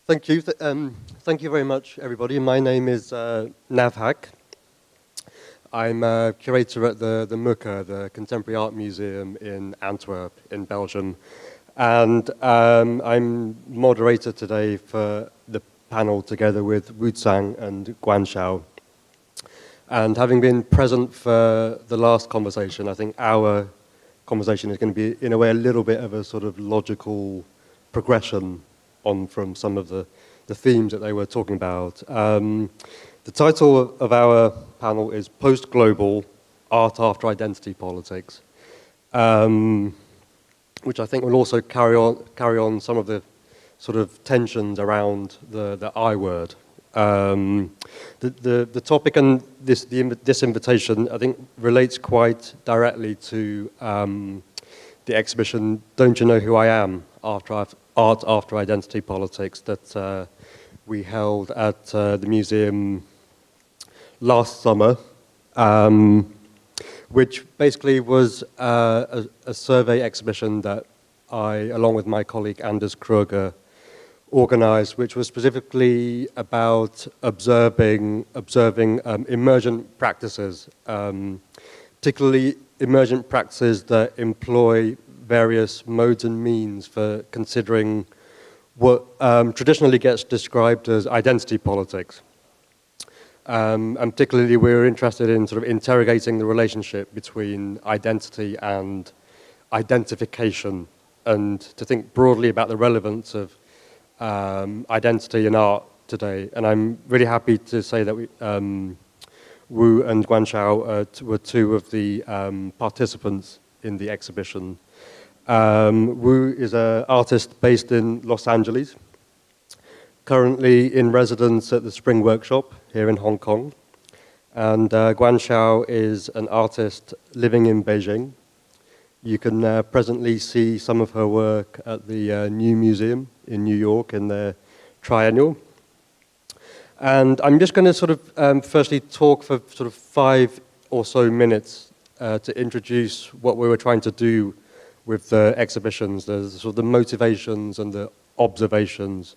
Thank you. Thank you very much, everybody. My name is MuHKA. I'm a curator at the MuHKA, the Contemporary Art Museum in Antwerp, in Belgium. And I'm moderator today for the panel together with Wu Tsang and Guan Xiao. And having been present for the last conversation, I think our conversation is going to be, in a way, a little bit of a sort of logical progression on from some of the themes that they were talking about. The title of our panel is Post-Global Art After Identity Politics, which I think will also carry on some of the sort of tensions around the I word. The topic and this invitation, I think, relates quite directly to the exhibition Don't You Know Who I Am? Art After Identity Politics that we held at the museum last summer, which basically was a survey exhibition that I, along with my colleague Anders Kruger, organized, which was specifically about observing emergent practices, particularly emergent practices that employ various modes and means for considering what traditionally gets described as identity politics. And particularly we were interested in sort of interrogating the relationship between identity and identification, and to think broadly about the relevance of identity in art today. And I'm really happy to say that Wu and Guan Xiao were two of the participants in the exhibition. Wu is an artist based in Los Angeles, currently in residence at the Spring Workshop here in Hong Kong. And Guan Xiao is an artist living in Beijing. You can presently see some of her work at the New Museum in New York in their triennial. And I'm just going to sort of firstly talk for sort of 5 or so minutes to introduce what we were trying to do with the exhibitions, the sort of the motivations and the observations.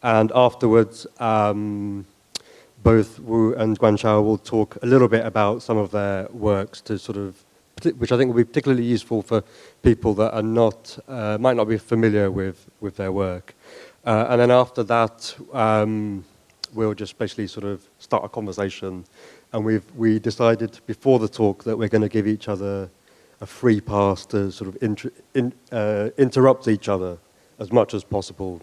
And afterwards, both Wu and Guan Xiao will talk a little bit about some of their works to sort of, which I think will be particularly useful for people that are not, might not be familiar with their work. And then after that, we'll just basically sort of start a conversation. And we decided before the talk that we're going to give each other a free pass to sort of interrupt each other as much as possible.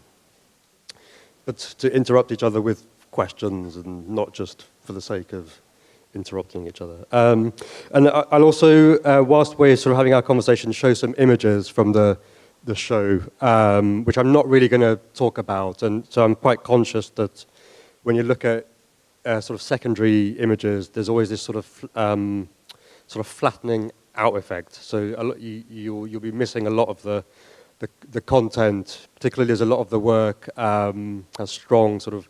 But to interrupt each other with questions and not just for the sake of interrupting each other. And I'll also, whilst we're sort of having our conversation, show some images from the show, which I'm not really going to talk about. And so I'm quite conscious that when you look at sort of secondary images, there's always this sort of flattening out effect. So you'll be missing a lot of the content. Particularly, there's a lot of the work has strong sort of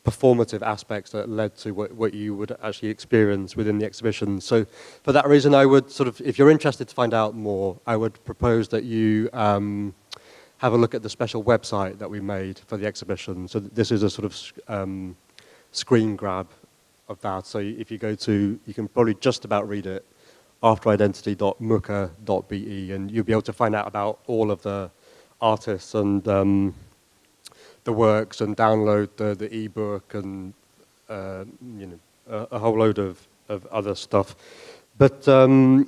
performative aspects that led to what you would actually experience within the exhibition. So for that reason, I would sort of, if you're interested to find out more, I would propose that you have a look at the special website that we made for the exhibition. So this is a sort of screen grab of that. So if you go to, you can probably just about read it, afteridentity.muhka.be, and you'll be able to find out about all of the artists and the works, and download the ebook and a whole load of other stuff. But so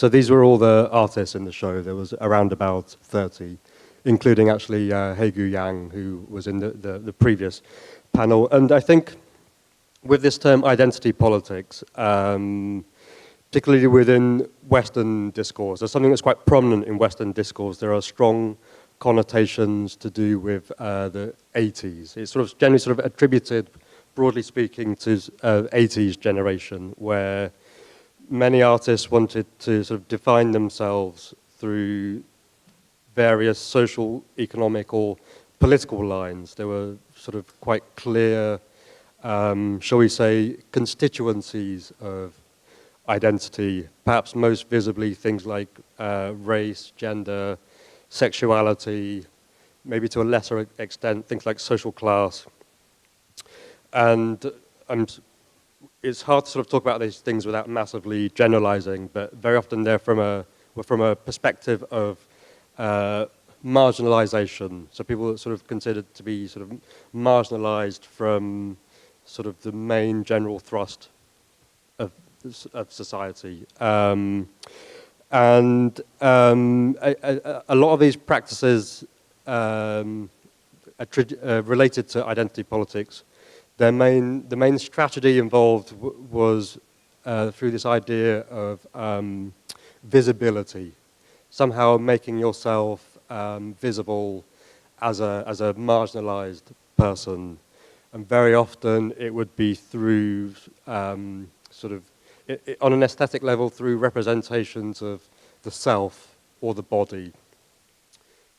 these were all the artists in the show. There was around about 30, including actually Hegu Yang, who was in the previous panel. And I think with this term identity politics, particularly within Western discourse, there's something that's quite prominent in Western discourse. There are strong connotations to do with the 80s. It's sort of generally sort of attributed, broadly speaking, to 80s generation, where many artists wanted to sort of define themselves through various social, economic, or political lines. There were sort of quite clear, shall we say, constituencies of identity, perhaps most visibly things like race, gender, sexuality, maybe to a lesser extent, things like social class. And it's hard to sort of talk about these things without massively generalizing, but very often they're from a perspective of marginalization. So people are sort of considered to be sort of marginalized from sort of the main general thrust of society. And a lot of these practices related to identity politics, the main strategy involved was through this idea of visibility, somehow making yourself visible as a marginalized person. And very often it would be through sort of, on an aesthetic level, through representations of the self or the body.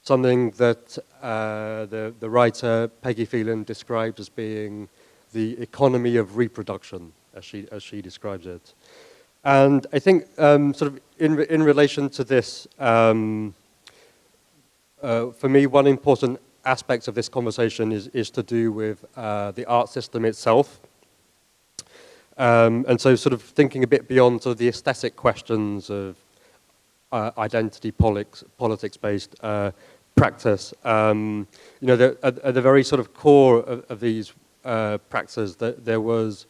Something that the writer Peggy Phelan described as being the economy of reproduction, as she describes it. And I think sort of in relation to this, for me, one important aspect of this conversation is to do with the art system itself. And so sort of thinking a bit beyond sort of the aesthetic questions of identity politics-based practice. You know, at the very sort of core of these practices, that there was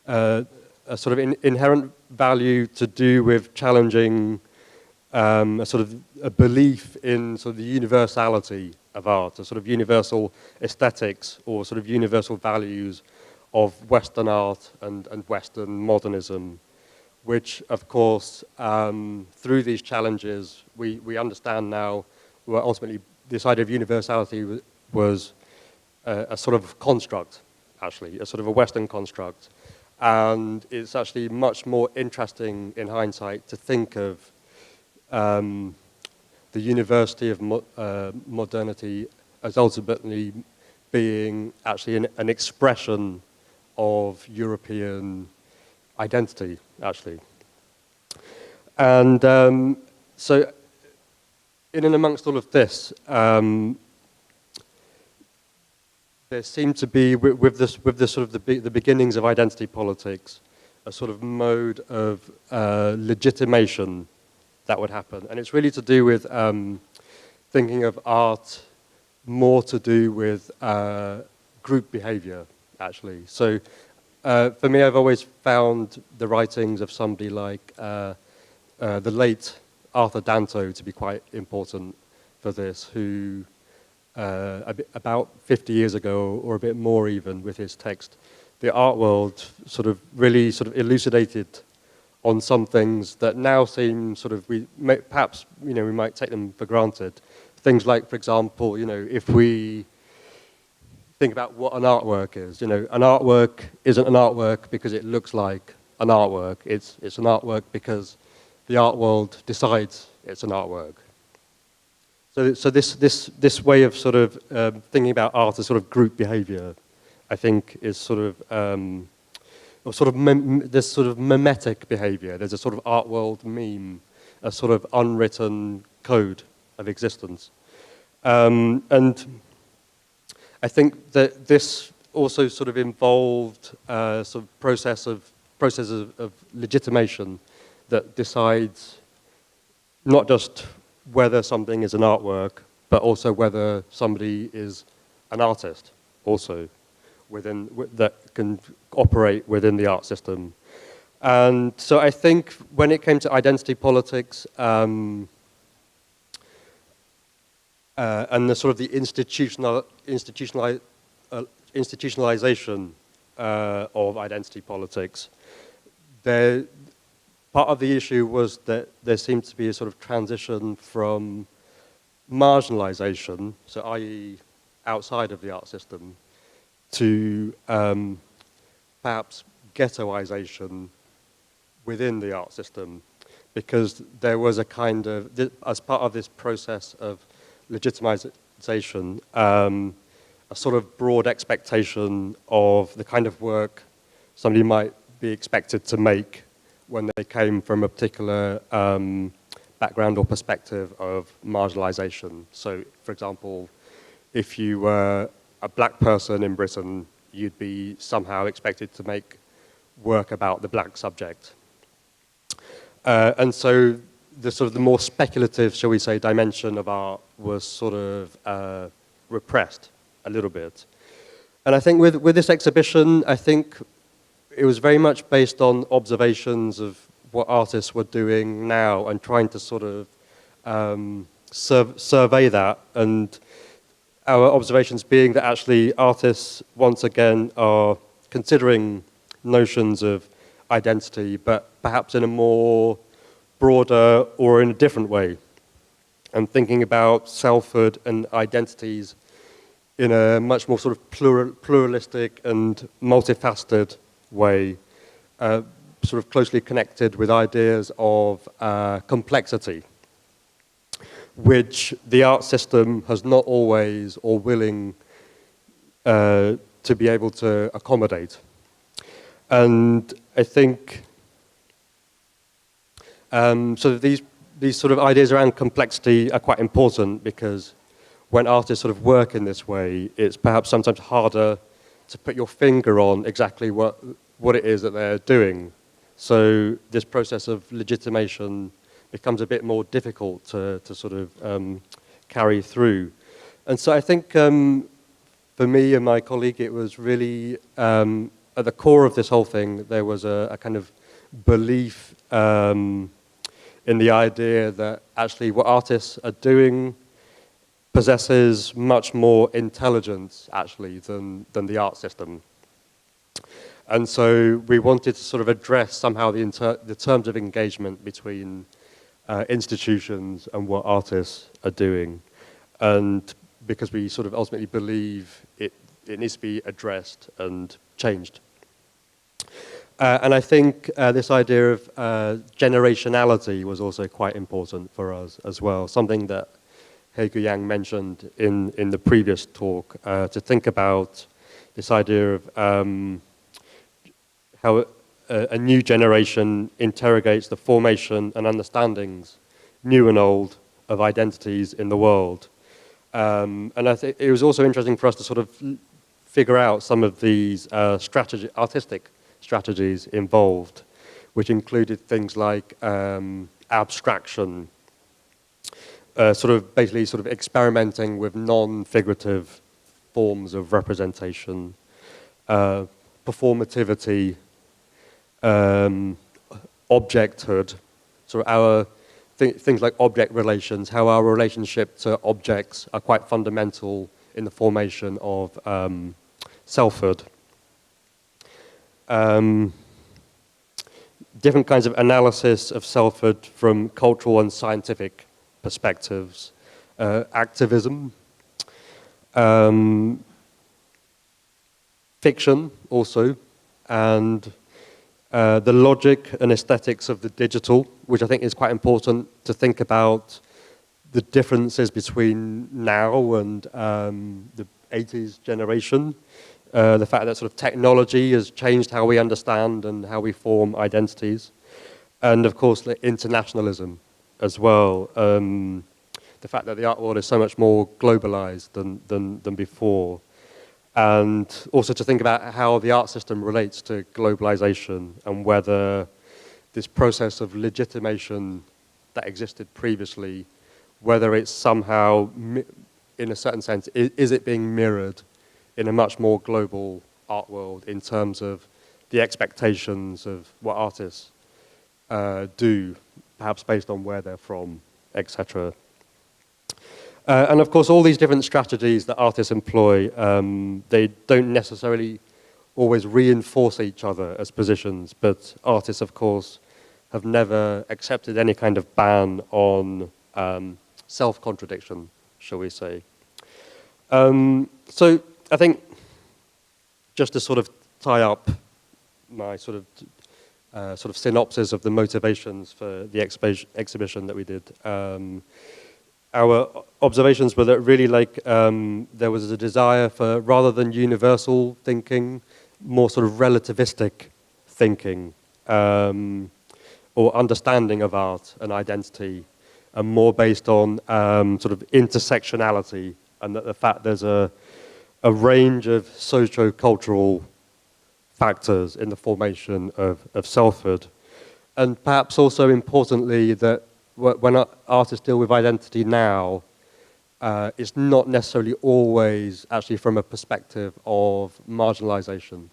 a sort of inherent value to do with challenging a sort of a belief in sort of the universality of art, a sort of universal aesthetics or sort of universal values of Western art and Western modernism, which, of course, through these challenges, we understand now, well, ultimately, this idea of universality was a sort of construct, actually, a sort of a Western construct. And it's actually much more interesting in hindsight to think of the university of modernity as ultimately being actually an expression of European identity, actually. And so in and amongst all of this, there seemed to be, with the sort of the beginnings of identity politics, a sort of mode of legitimation that would happen. And it's really to do with thinking of art more to do with group behavior, actually. So for me, I've always found the writings of somebody like the late Arthur Danto to be quite important for this, who about 50 years ago, or a bit more even, with his text, The Art World, sort of really sort of elucidated on some things that now seem sort of, perhaps, you know, we might take them for granted. Things like, for example, you know, if we think about what an artwork is, you know, an artwork isn't an artwork because it looks like an artwork. It's an artwork because the art world decides it's an artwork. So this way of sort of thinking about art as sort of group behavior, I think, is sort of this sort of mimetic behavior. There's a sort of art world meme, a sort of unwritten code of existence, and I think that this also sort of involved sort of processes of legitimation that decides not just whether something is an artwork, but also whether somebody is an artist also that can operate within the art system. And so I think when it came to identity politics and the sort of the institutionalization of identity politics, part of the issue was that there seemed to be a sort of transition from marginalization, so i.e. outside of the art system, to perhaps ghettoization within the art system, because there was a kind of, as part of this process of legitimization, a sort of broad expectation of the kind of work somebody might be expected to make when they came from a particular background or perspective of marginalization. So, for example, if you were a black person in Britain, you'd be somehow expected to make work about the black subject. And so the sort of the more speculative, shall we say, dimension of art was sort of repressed a little bit. And I think with this exhibition, I think it was very much based on observations of what artists were doing now and trying to sort of survey that, and our observations being that actually artists once again are considering notions of identity, but perhaps in a more broader or in a different way, and thinking about selfhood and identities in a much more sort of pluralistic and multifaceted way, sort of closely connected with ideas of complexity, which the art system has not always or willing to be able to accommodate. And I think so these sort of ideas around complexity are quite important, because when artists sort of work in this way, it's perhaps sometimes harder to put your finger on exactly what it is that they're doing. So this process of legitimation becomes a bit more difficult to sort of carry through. And so I think for me and my colleague, it was really, at the core of this whole thing, there was a kind of belief in the idea that actually what artists are doing possesses much more intelligence, actually, than the art system. And so we wanted to sort of address somehow the terms of engagement between institutions and what artists are doing. And because we sort of ultimately believe it needs to be addressed and changed. And I think this idea of generationality was also quite important for us as well, something that Yang mentioned in the previous talk, to think about this idea of how a new generation interrogates the formation and understandings, new and old, of identities in the world. And I think it was also interesting for us to sort of figure out some of these artistic strategies involved, which included things like abstraction, sort of basically sort of experimenting with non-figurative forms of representation, performativity, objecthood, sort of our things like object relations, how our relationship to objects are quite fundamental in the formation of selfhood. Different kinds of analysis of selfhood from cultural and scientific perspectives, activism, fiction also, and the logic and aesthetics of the digital, which I think is quite important to think about the differences between now and the 80s generation. The fact that sort of technology has changed how we understand and how we form identities. And of course, the internationalism as well. The fact that the art world is so much more globalized than before. And also to think about how the art system relates to globalization, and whether this process of legitimation that existed previously, whether it's somehow, in a certain sense, is it being mirrored in a much more global art world in terms of the expectations of what artists do, perhaps based on where they're from, etc. And of course, all these different strategies that artists employ, they don't necessarily always reinforce each other as positions, but artists, of course, have never accepted any kind of ban on self-contradiction, shall we say. So I think, just to sort of tie up my sort of synopsis of the motivations for the exhibition that we did, our observations were that really there was a desire for, rather than universal thinking, more sort of relativistic thinking or understanding of art and identity, and more based on sort of intersectionality, and that the fact there's a range of socio-cultural factors in the formation of selfhood. And perhaps also importantly that when artists deal with identity now, it's not necessarily always actually from a perspective of marginalization,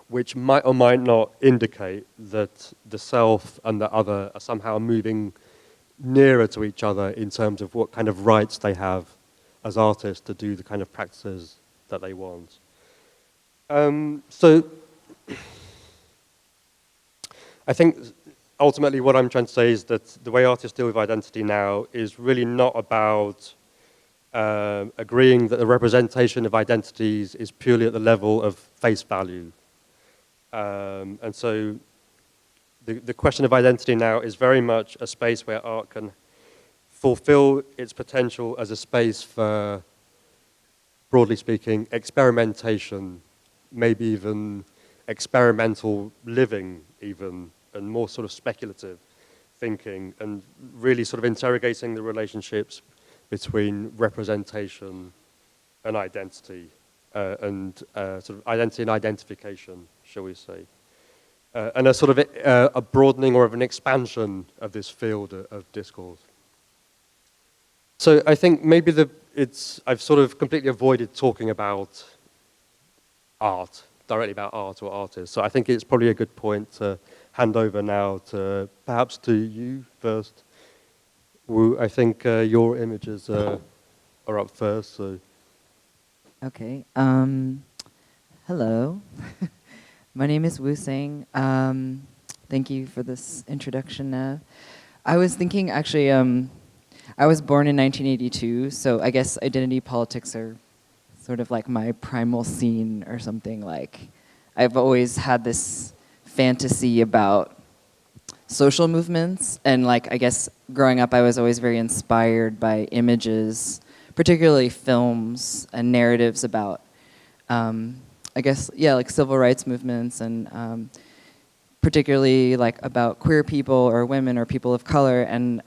which might or might not indicate that the self and the other are somehow moving nearer to each other in terms of what kind of rights they have as artists to do the kind of practices that they want. So I think ultimately what I'm trying to say is that the way artists deal with identity now is really not about agreeing that the representation of identities is purely at the level of face value. And so the question of identity now is very much a space where art can fulfill its potential as a space for, broadly speaking, experimentation, maybe even experimental living even, and more sort of speculative thinking, and really sort of interrogating the relationships between representation and identity, and sort of identity and identification, shall we say. And a sort of a broadening or of an expansion of this field of discourse. So I think maybe I've sort of completely avoided talking about art, directly about art or artists. So I think it's probably a good point to hand over now to perhaps to you first. Wu, I think your images are up first. So. Okay. Hello. My name is Wu Tsang. Thank you for this introduction. I was thinking, actually, I was born in 1982, so I guess identity politics are sort of like my primal scene or something. Like, I've always had this fantasy about social movements, and like, I guess growing up I was always very inspired by images, particularly films and narratives about, I guess, yeah, like civil rights movements, and particularly like about queer people or women or people of color. And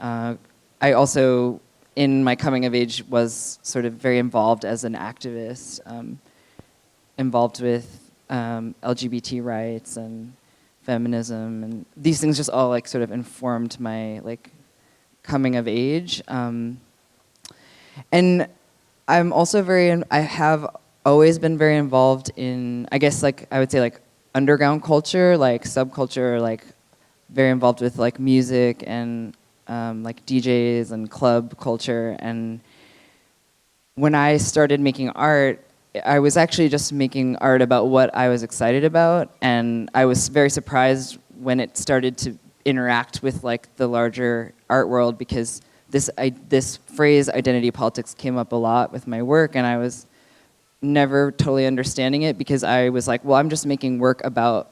I also, in my coming of age, was sort of very involved as an activist, involved with LGBT rights and feminism, and these things just all like sort of informed my like coming of age. And I'm also I have always been very involved in, I guess, like I would say like underground culture, like subculture, like very involved with like music and like DJs and club culture. And when I started making art, I was actually just making art about what I was excited about, and I was very surprised when it started to interact with like the larger art world, because this phrase identity politics came up a lot with my work, and I was never totally understanding it, because I was like, well, I'm just making work about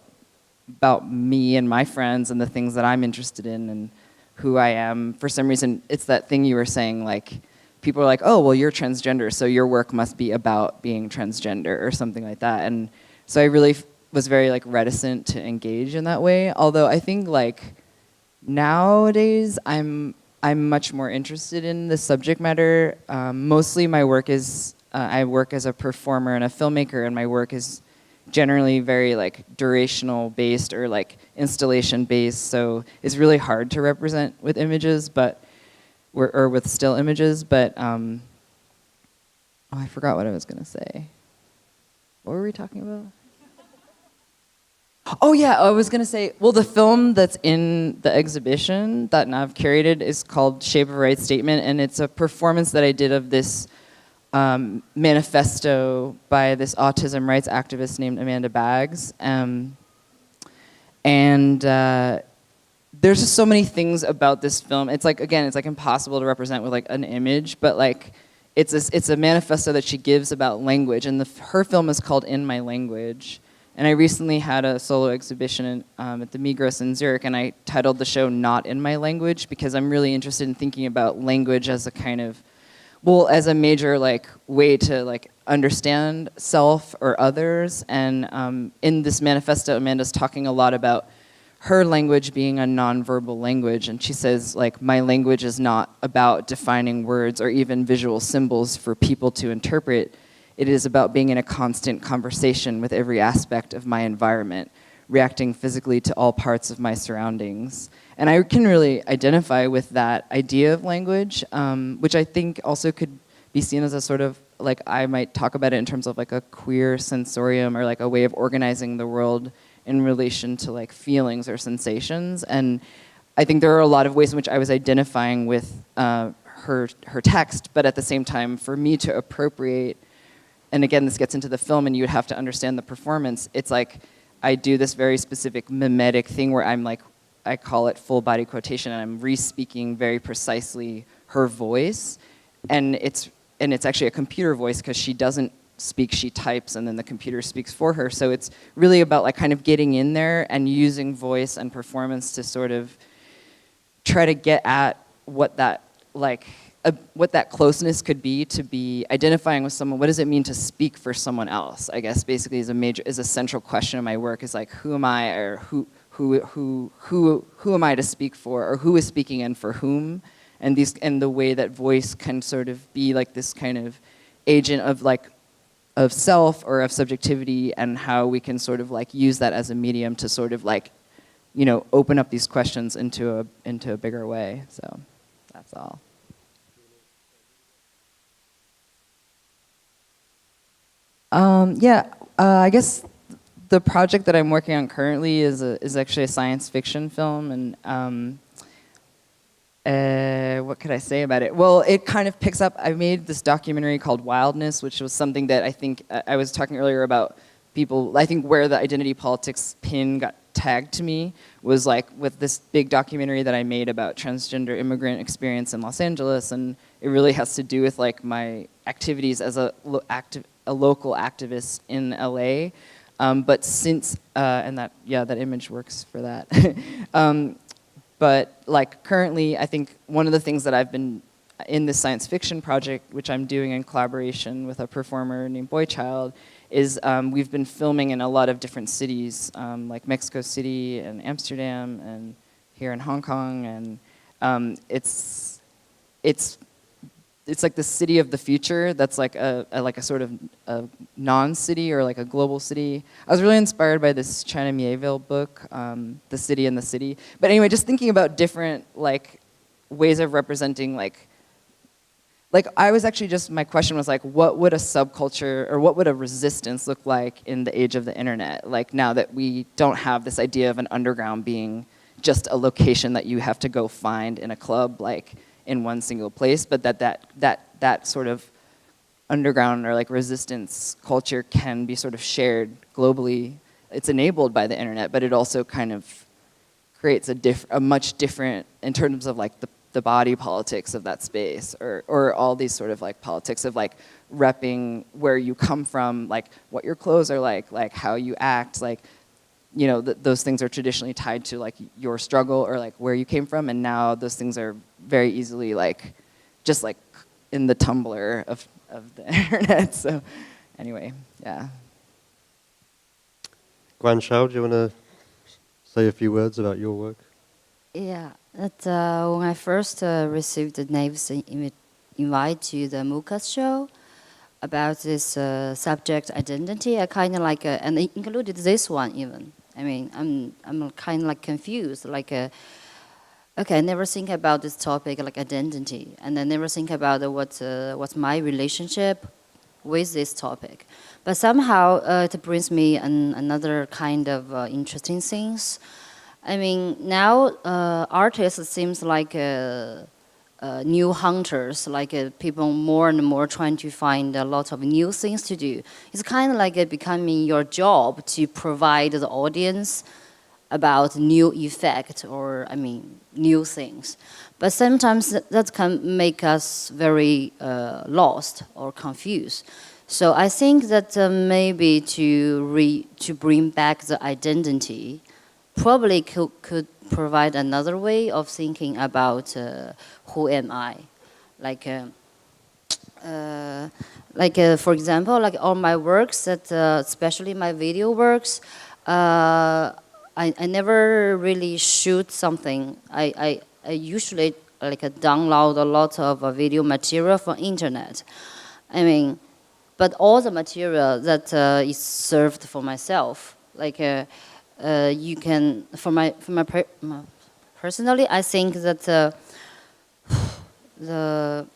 me and my friends and the things that I'm interested in and who I am. For some reason, it's that thing you were saying, like, people are like, oh, well, you're transgender, so your work must be about being transgender or something like that. And so I really was very like reticent to engage in that way. Although I think like nowadays I'm much more interested in the subject matter. Mostly my work is, I work as a performer and a filmmaker, and my work is generally very like durational based or like installation based. So it's really hard to represent with images, or with still images, but oh, I forgot what I was gonna say. What were we talking about? Oh yeah, I was gonna say, well, the film that's in the exhibition that Nav curated is called Shape of a Right Statement, and it's a performance that I did of this manifesto by this autism rights activist named Amanda Baggs. There's just so many things about this film. It's like, again, it's like impossible to represent with like an image, but like it's a manifesto that she gives about language, and her film is called In My Language. And I recently had a solo exhibition at the Migros in Zurich, and I titled the show Not In My Language, because I'm really interested in thinking about language as a kind of, well, as a major like way to like understand self or others. And in this manifesto, Amanda's talking a lot about her language being a nonverbal language, and she says, like, my language is not about defining words or even visual symbols for people to interpret. It is about being in a constant conversation with every aspect of my environment, reacting physically to all parts of my surroundings. And I can really identify with that idea of language, which I think also could be seen as a sort of, like, I might talk about it in terms of like a queer sensorium, or like a way of organizing the world in relation to like feelings or sensations. And I think there are a lot of ways in which I was identifying with her text, but at the same time, for me to appropriate, and again, this gets into the film and you would have to understand the performance, it's like I do this very specific mimetic thing where I'm like, I call it full body quotation, and I'm re-speaking very precisely her voice. And it's actually a computer voice, because she doesn't speak, she types, and then the computer speaks for her. So it's really about like kind of getting in there and using voice and performance to sort of try to get at what that what that closeness could be, to be identifying with someone. What does it mean to speak for someone else? I guess basically is a central question of my work, is like, who am I, or who am I to speak for, or who is speaking and for whom? And the way that voice can sort of be like this kind of agent of self or of subjectivity, and how we can sort of like use that as a medium to sort of like, you know, open up these questions into a bigger way. So that's all. I guess the project that I'm working on currently is actually a science fiction film, and what could I say about it? Well, it kind of picks up, I made this documentary called Wildness, which was something that I think, I was talking earlier about people, I think where the identity politics pin got tagged to me was like with this big documentary that I made about transgender immigrant experience in Los Angeles, and it really has to do with like my activities as a local activist in LA. But since, and that image works for that. But like currently, I think one of the things that I've been in this science fiction project, which I'm doing in collaboration with a performer named Boychild, is we've been filming in a lot of different cities, like Mexico City and Amsterdam and here in Hong Kong, and it's like the city of the future that's like a sort of a non-city or like a global city. I was really inspired by this China Miéville book, The City and the City. But anyway, just thinking about different like ways of representing like I was actually just, my question was like, what would a subculture or what would a resistance look like in the age of the internet? Like now that we don't have this idea of an underground being just a location that you have to go find in a club, like in one single place, but that sort of underground or like resistance culture can be sort of shared globally. It's enabled by the internet, but it also kind of creates a much different, in terms of like the body politics of that space, or all these sort of like politics of like repping where you come from, like what your clothes are like how you act, like, you know, those things are traditionally tied to like your struggle or like where you came from, and now those things are very easily like just like in the Tumblr of the internet. So anyway, yeah. Guan, Xiao, do you want to say a few words about your work? Yeah, when I first received the Nave's invite to the MuHKA show about this subject identity, I kind of like, and it included this one even. I mean, I'm kind of like confused, like, okay, I never think about this topic like identity, and I never think about what's my relationship with this topic. But somehow it brings me another kind of interesting things. I mean, now artists seems like new hunters, like people more and more trying to find a lot of new things to do. It's kind of like becoming your job to provide the audience about new effect or, I mean, new things. But sometimes that can make us very lost or confused. So I think that maybe to bring back the identity probably could provide another way of thinking about who am I, like for example, like all my works that especially my video works, I never really shoot something. I usually like download a lot of video material from internet. I mean, but all the material that is served for myself, like you can personally, I think that the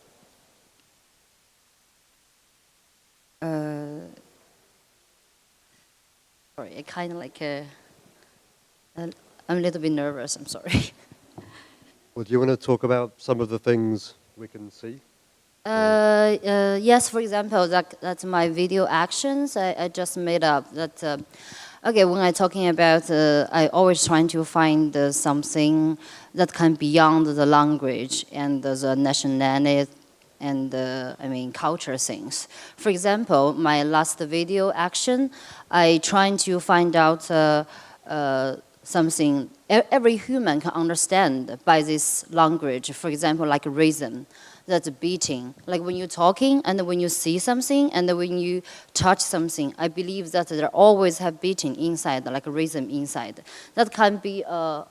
sorry, I kind of like I'm a little bit nervous. I'm sorry. Well, do you want to talk about some of the things we can see? Yes, for example, that's my video actions. I just made up that. Okay, when I'm talking about, I always trying to find something that can beyond the language and the nationality and I mean culture things. For example, my last video action, I trying to find out something every human can understand by this language. For example, like rhythm. That's beating. Like when you're talking and when you see something and when you touch something, I believe that there always have beating inside, like a rhythm inside. That can be a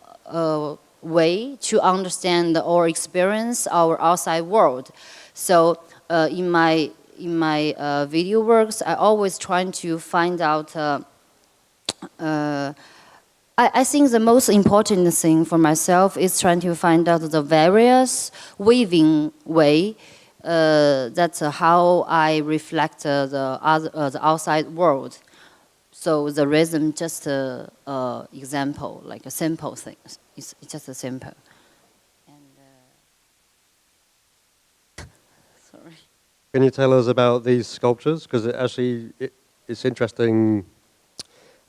way to understand or experience our outside world. So in my video works, I always trying to find out. I think the most important thing for myself is trying to find out the various weaving way. That's how I reflect the outside world. So the rhythm just example, like a simple thing. It's just a simple. And sorry. Can you tell us about these sculptures? Because it's interesting.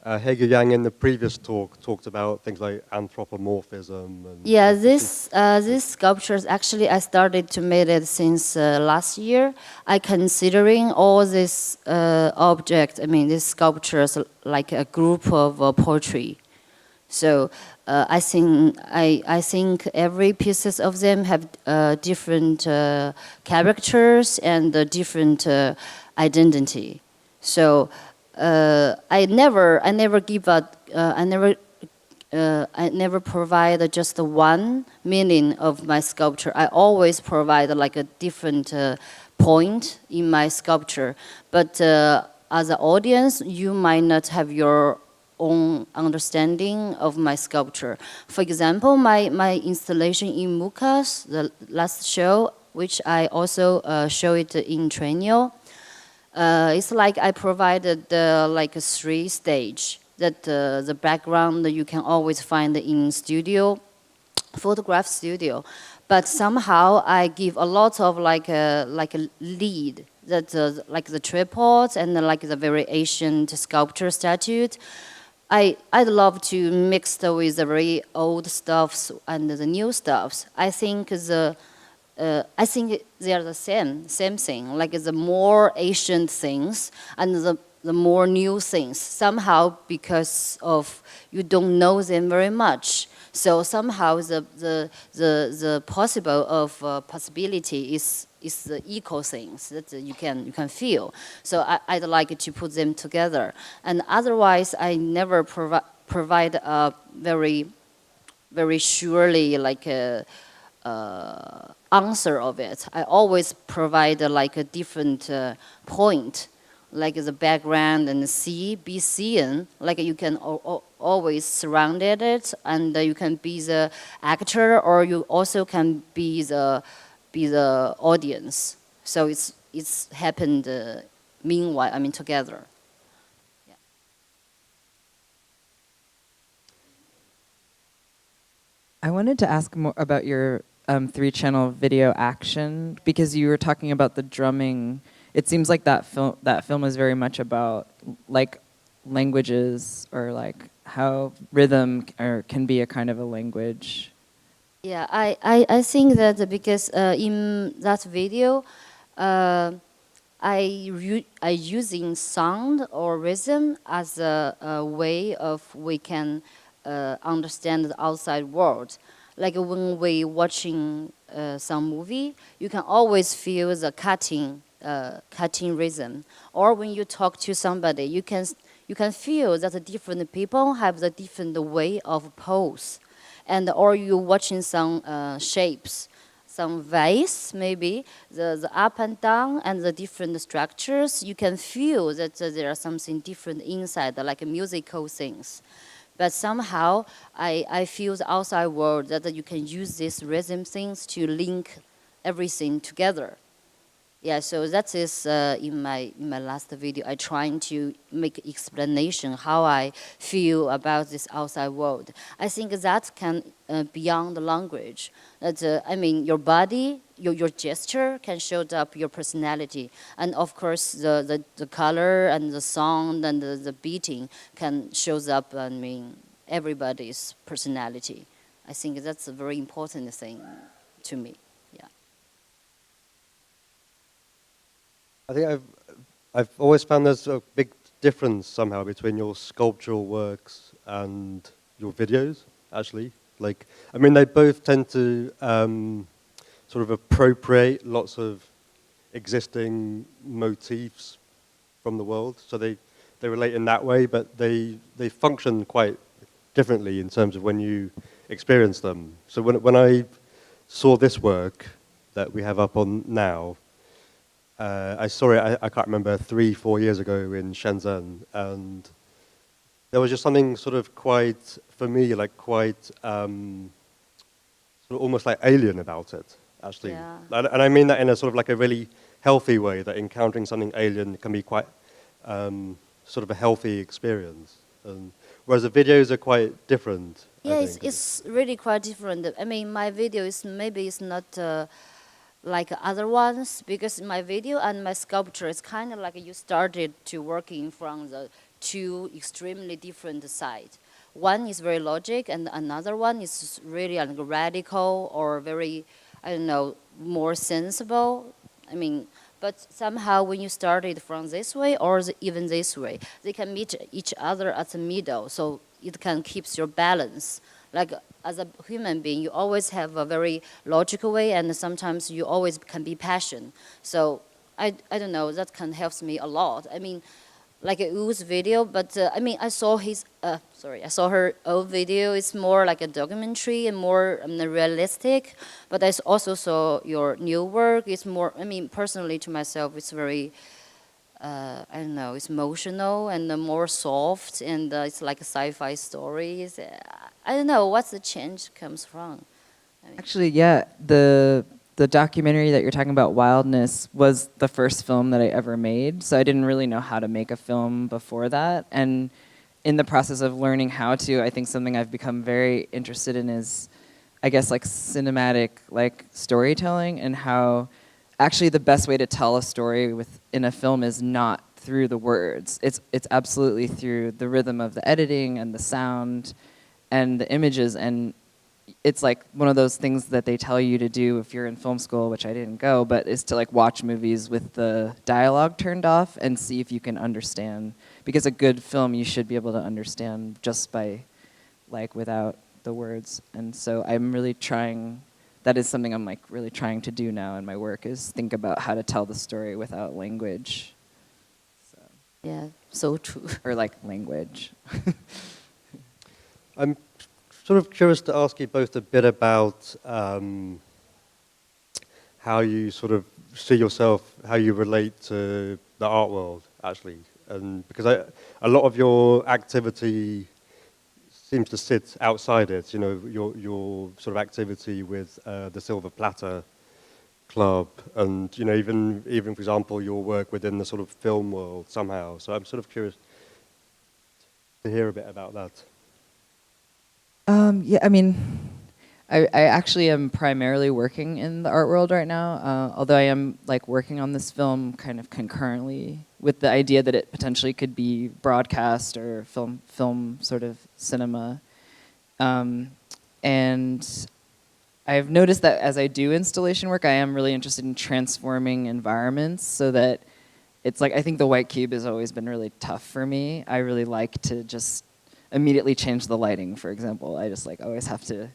Hege Yang in the previous talk talked about things like anthropomorphism. And yeah, these sculptures actually I started to make it since last year. I considering all these objects. I mean, these sculptures like a group of poetry. So I think every pieces of them have different characters and different identity. So. I never give up. I never provide just one meaning of my sculpture. I always provide like a different point in my sculpture. But as an audience, you might not have your own understanding of my sculpture. For example, my installation in MuHKA, the last show, which I also show it in Trenio. It's like I provided like a 3 stage that the background you can always find in studio, photograph studio, but somehow I give a lot of like a lead that like the tripods and like the very ancient sculpture statue. I'd love to mix with the very old stuffs and the new stuffs. I think they are the same thing, like the more ancient things and the more new things. Somehow, because of you don't know them very much, so somehow the possibility is the equal things that you can feel. So I'd like to put them together, and otherwise I never provide a very surely like a. Answer of it. I always provide like a different point, like the background and be seen. Like you can always surround it, and you can be the actor, or you also can be the audience. So it's happened meanwhile. I mean together. Yeah. I wanted to ask more about your 3-channel video action, because you were talking about the drumming. It seems like that film is very much about like languages, or like how rhythm can be a kind of a language. Yeah, I think that because in that video, I using sound or rhythm as a way of we can understand the outside world. Like when we watching some movie, you can always feel the cutting cutting rhythm. Or when you talk to somebody, you can feel that the different people have the different way of pose, and or you watching some shapes, some vase maybe the up and down and the different structures. You can feel that there are something different inside, like musical things. But somehow I feel the outside world that you can use these rhythm things to link everything together. Yeah, so that is in my last video. I trying to make explanation how I feel about this outside world. I think that can beyond the language. That I mean, your body, your gesture can show up your personality, and of course the color and the sound and the beating can shows up. I mean, everybody's personality. I think that's a very important thing to me. I think I've always found there's a big difference somehow between your sculptural works and your videos, actually. Like, I mean, they both tend to sort of appropriate lots of existing motifs from the world. So they relate in that way, but they function quite differently in terms of when you experience them. So when I saw this work that we have up on now, I saw it, I can't remember, 3-4 years ago in Shenzhen, and there was just something sort of quite, for me, like quite, sort of almost like alien about it, actually. Yeah. And I mean that in a sort of like a really healthy way, that encountering something alien can be quite sort of a healthy experience. And whereas the videos are quite different. Yeah, it's really quite different. I mean, my video is maybe it's not like other ones, because my video and my sculpture is kind of like you started to working from the two extremely different sides. One is very logic, and another one is really like radical or very, I don't know, more sensible. I mean, but somehow when you started from this way or even this way, they can meet each other at the middle, so it can keep your balance. Like as a human being, you always have a very logical way, and sometimes you always can be passionate. So I don't know, that can help me a lot. I mean, like Wu's video, but I mean, I saw her old video. It's more like a documentary and more realistic. But I also saw your new work. It's more, I mean, personally to myself, it's very, I don't know, it's emotional and more soft, and it's like sci-fi stories. I don't know what's the change comes from. I mean, Actually, yeah, the documentary that you're talking about, Wildness, was the first film that I ever made. So I didn't really know how to make a film before that. And in the process of learning how to, I think something I've become very interested in is, I guess, like cinematic like storytelling, and how actually the best way to tell a story in a film is not through the words. It's absolutely through the rhythm of the editing and the sound and the images. And it's like one of those things that they tell you to do if you're in film school, which I didn't go, but is to like watch movies with the dialogue turned off and see if you can understand. Because a good film you should be able to understand just by like without the words. And so I'm really trying, that is something I'm like really trying to do now in my work, is think about how to tell the story without language. So. yeah, so true. Or like language. I'm sort of curious to ask you both a bit about how you sort of see yourself, how you relate to the art world, actually. And because a lot of your activity seems to sit outside it, you know, your sort of activity with the Silver Platter Club, and, you know, even for example, your work within the sort of film world somehow. So I'm sort of curious to hear a bit about that. Yeah, I mean, I actually am primarily working in the art world right now, although I am like working on this film kind of concurrently with the idea that it potentially could be broadcast or film sort of cinema. And I've noticed that as I do installation work, I am really interested in transforming environments so that it's like, I think the white cube has always been really tough for me. I really like to just immediately change the lighting, for example. I just like always have to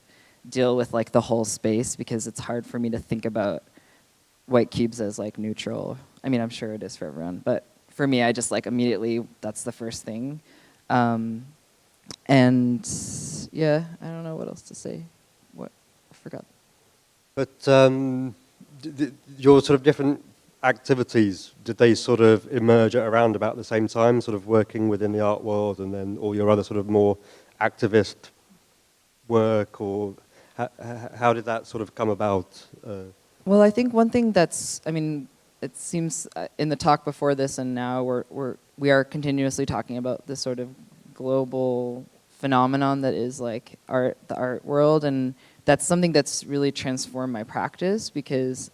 deal with like the whole space because it's hard for me to think about white cubes as like neutral. I mean, I'm sure it is for everyone, but for me, I just like immediately, that's the first thing. And yeah, I don't know what else to say. What? I forgot. But your sort of different activities, did they sort of emerge at around about the same time, sort of working within the art world, and then all your other sort of more activist work, or how did that sort of come about? Well, I think one thing that's, I mean, it seems in the talk before this and now we are continuously talking about this sort of global phenomenon that is like the art world, and that's something that's really transformed my practice because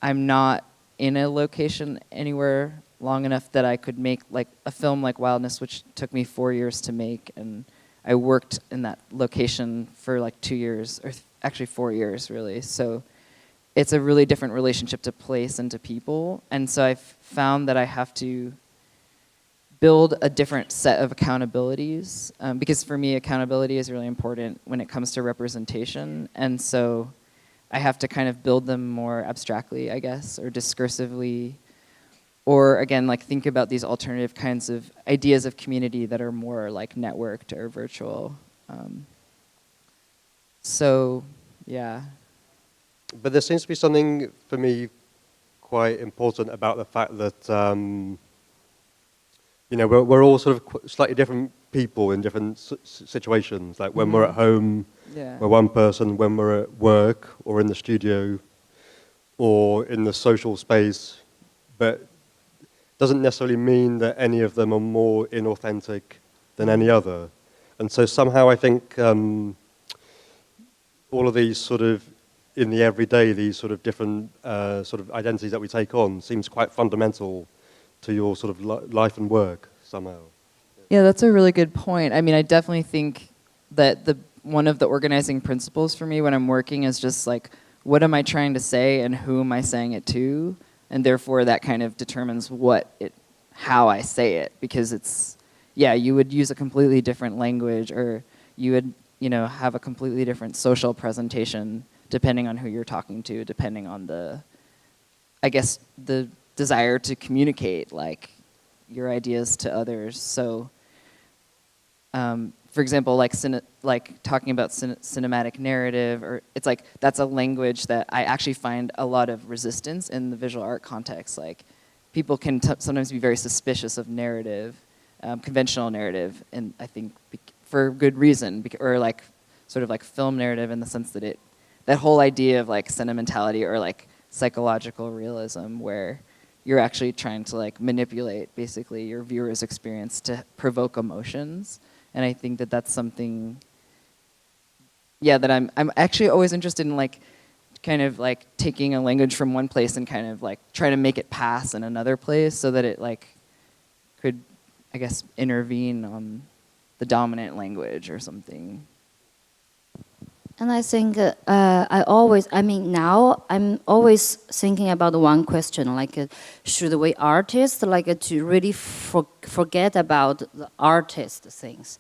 I'm not in a location anywhere long enough that I could make like a film like Wildness, which took me 4 years to make, and I worked in that location for like 2 years, or actually 4 years really. So it's a really different relationship to place and to people. And so I've found that I have to build a different set of accountabilities, because for me, accountability is really important when it comes to representation. And so I have to kind of build them more abstractly, I guess, or discursively, or again, like think about these alternative kinds of ideas of community that are more like networked or virtual. So, yeah. But there seems to be something for me quite important about the fact that you know, we're all sort of slightly different people in different situations. Like when we're at home, we're one person. When we're at work or in the studio or in the social space, but doesn't necessarily mean that any of them are more inauthentic than any other. And so somehow I think all of these sort of in the everyday, these sort of different sort of identities that we take on seems quite fundamental to your sort of life and work somehow. Yeah, that's a really good point. I mean, I definitely think that one of the organizing principles for me when I'm working is just like, what am I trying to say and who am I saying it to? And therefore that kind of determines how I say it, because it's, yeah, you would use a completely different language, or you would, you know, have a completely different social presentation depending on who you're talking to, depending on the, I guess, the desire to communicate like your ideas to others. So, for example, like talking about cinematic narrative, or it's like that's a language that I actually find a lot of resistance in the visual art context. Like people can sometimes be very suspicious of narrative, conventional narrative, and I think for good reason, or like sort of like film narrative in the sense that that whole idea of like sentimentality or like psychological realism, where you're actually trying to like manipulate basically your viewer's experience to provoke emotions. And I think that that's something, yeah, that I'm actually always interested in, like kind of like taking a language from one place and kind of like try to make it pass in another place so that it like could, I guess, intervene on the dominant language or something. And I think now I'm always thinking about one question, like should we artists like to really forget about the artist things?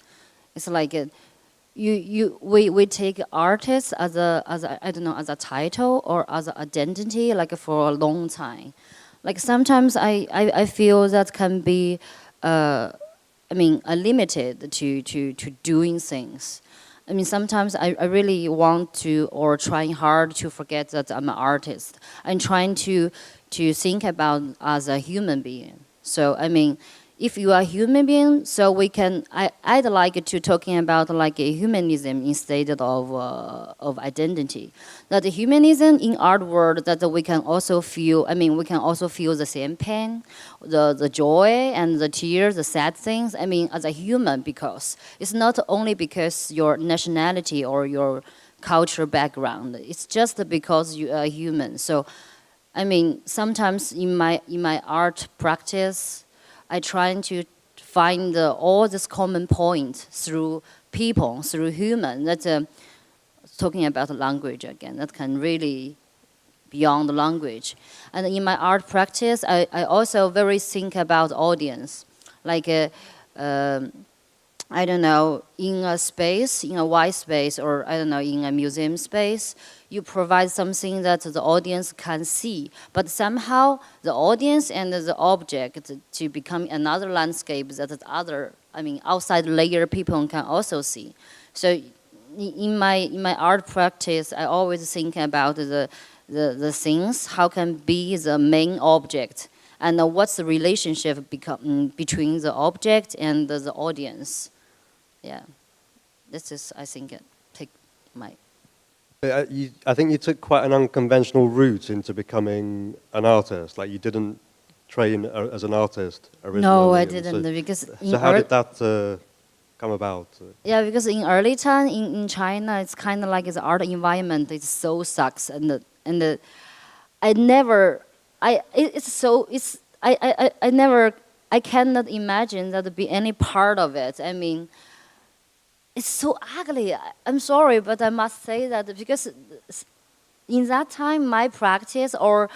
It's like we take artists as a I don't know, as a title or as an identity like for a long time. Like sometimes I feel that can be limited to doing things. I mean, sometimes I really want to, or trying hard to forget that I'm an artist. I'm trying to think about as a human being. So, I mean, if you are a human being, so I'd like to talking about like a humanism instead of identity. That the humanism in art world, that we can also feel, we can also feel the same pain, the joy and the tears, the sad things, as a human, because it's not only because your nationality or your cultural background, it's just because you are human. So, sometimes in my art practice, I try to find all this common point through people, through human. That's talking about language again. That can really beyond the language. And in my art practice, I also very think about audience. Like I don't know, in a space, in a white space, or I don't know, in a museum space, you provide something that the audience can see, but somehow the audience and the object to become another landscape that the other, I mean, outside layer people can also see. So in my art practice, I always think about the things, how can be the main object, and what's the relationship between the object and the audience. Yeah, this is, I think, take my. I think you took quite an unconventional route into becoming an artist. Like you didn't train as an artist originally. No, I didn't, because so how did that come about? Yeah, because in early time in China, it's kind of like the art environment. It so sucks, I never, I never, I cannot imagine that to be any part of it. I mean, it's so ugly. I'm sorry, but I must say that because in that time, my practice or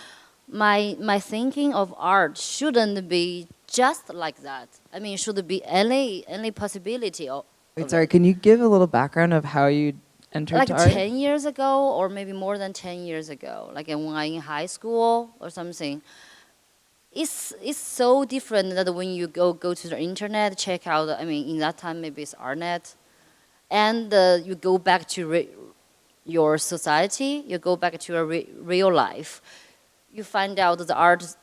my thinking of art shouldn't be just like that. I mean, should be any possibility of. Wait, sorry, can you give a little background of how you entered Like art? 10 years ago, or maybe more than 10 years ago, like when I'm in high school or something. It's so different that when you go to the internet, check out, I mean, in that time, maybe it's Artnet, and you go back to your society, you go back to your real life, you find out that the art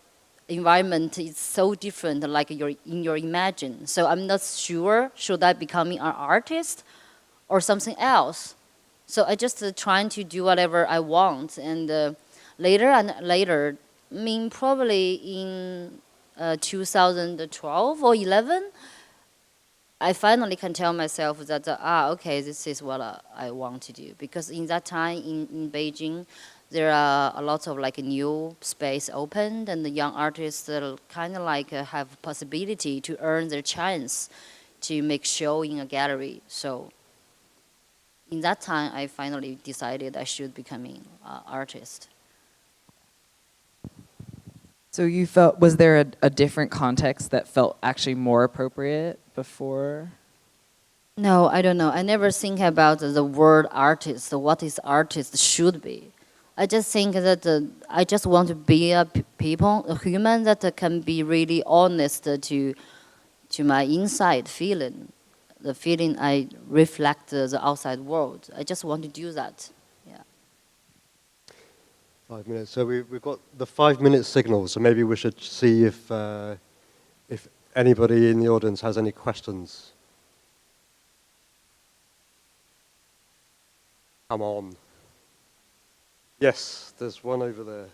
environment is so different, like in your imagine. So I'm not sure, should I become an artist or something else? So I just trying to do whatever I want, and later, I mean, probably in 2012 or 11, I finally can tell myself that, okay, this is what I want to do. Because in that time in Beijing, there are a lot of like new space opened, and the young artists kind of like have possibility to earn their chance to make show in a gallery. So in that time, I finally decided I should become an artist. So you felt, was there a different context that felt actually more appropriate before? No, I don't know. I never think about the word artist, what is artist should be. I just think that I just want to be a human that can be really honest to my inside feeling, the feeling I reflect the outside world. I just want to do that. 5 minutes. So we've got the 5-minute signal. So maybe we should see if anybody in the audience has any questions. Come on. Yes, there's one over there.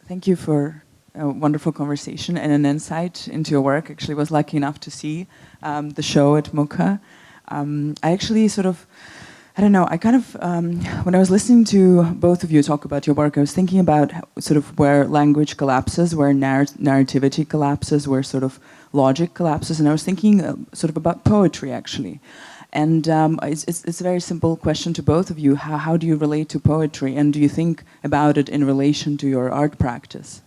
Thank you for a wonderful conversation and an insight into your work. Actually, was lucky enough to see the show at MuHKA. I actually sort of, I don't know, I kind of, when I was listening to both of you talk about your work, I was thinking about sort of where language collapses, where narrativity collapses, where sort of logic collapses, and I was thinking sort of about poetry, actually. And it's a very simple question to both of you. How do you relate to poetry, and do you think about it in relation to your art practice?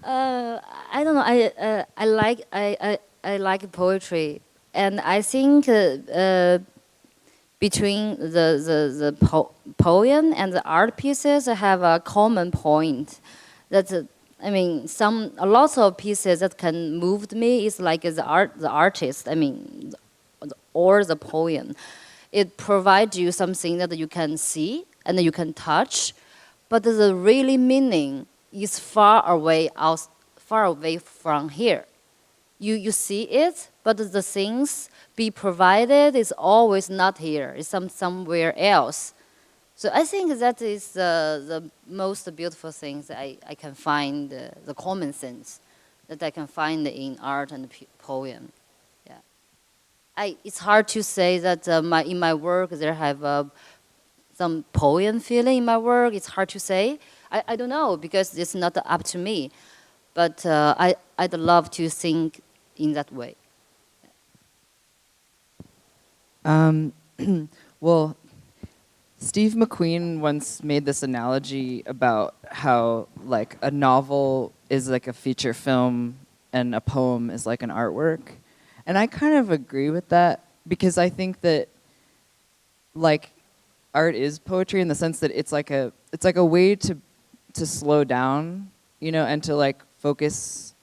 I don't know. I like poetry, and I think between the poem and the art pieces have a common point. That I mean, a lot of pieces that can move me is like the artist. I mean, or the poem. It provides you something that you can see and you can touch, but the really meaning is far away from here. You see it, but the things be provided is always not here. It's somewhere else. So I think that is the most beautiful things that I can find, the common sense that I can find in art and poem. Yeah, it's hard to say that in my work there have some poem feeling in my work. It's hard to say. I don't know because it's not up to me, but I'd love to think in that way. Well, Steve McQueen once made this analogy about how like a novel is like a feature film and a poem is like an artwork. And I kind of agree with that because I think that like art is poetry in the sense that it's like a way to slow down, you know, and to like focus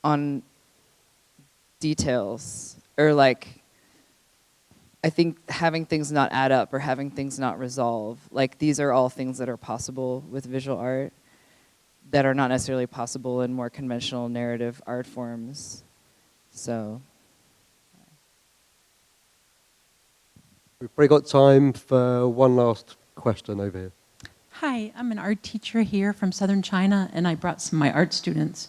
on details or like I think having things not add up or having things not resolve, like these are all things that are possible with visual art that are not necessarily possible in more conventional narrative art forms. So. We've probably got time for one last question over here. Hi, I'm an art teacher here from Southern China, and I brought some of my art students.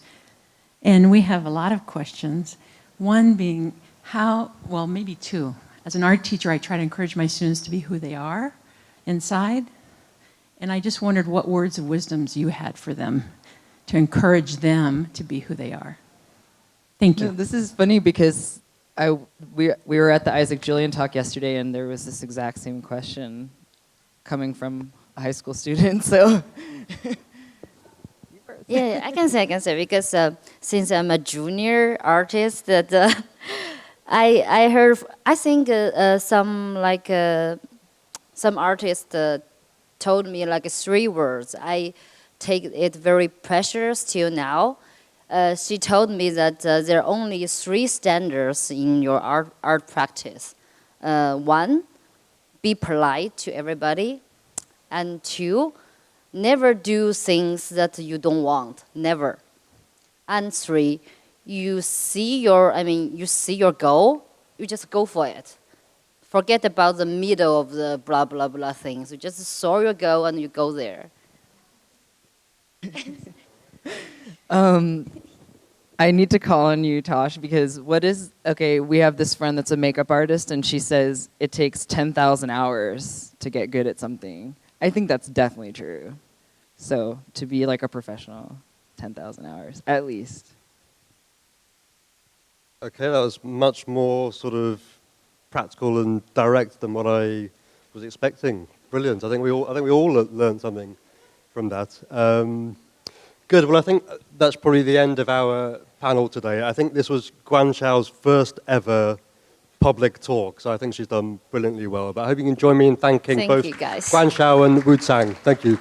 And we have a lot of questions. One being well, maybe two. As an art teacher, I try to encourage my students to be who they are inside. And I just wondered what words of wisdoms you had for them to encourage them to be who they are. Thank you. No, this is funny because we were at the Isaac Julian talk yesterday, and there was this exact same question coming from a high school student. So, Yeah, I can say because since I'm a junior artist, that I heard some artists told me like 3 words. I take it very precious till now. She told me that there are only 3 standards in your art practice. 1, be polite to everybody, and 2, never do things that you don't want, never. And 3, you see your goal, you just go for it. Forget about the middle of the blah blah blah things. You just saw your goal and you go there. I need to call on you, Tosh, because we have this friend that's a makeup artist, and she says it takes 10,000 hours to get good at something. I think that's definitely true. So to be like a professional, 10,000 hours, at least. Okay, that was much more sort of practical and direct than what I was expecting. Brilliant. I think we all learned something from that. Good. Well, I think that's probably the end of our panel today. I think this was Guan Xiao's first ever public talk, so I think she's done brilliantly well. But I hope you can join me in thanking both you, guys. Guan Xiao and Wu Tsang. Thank you.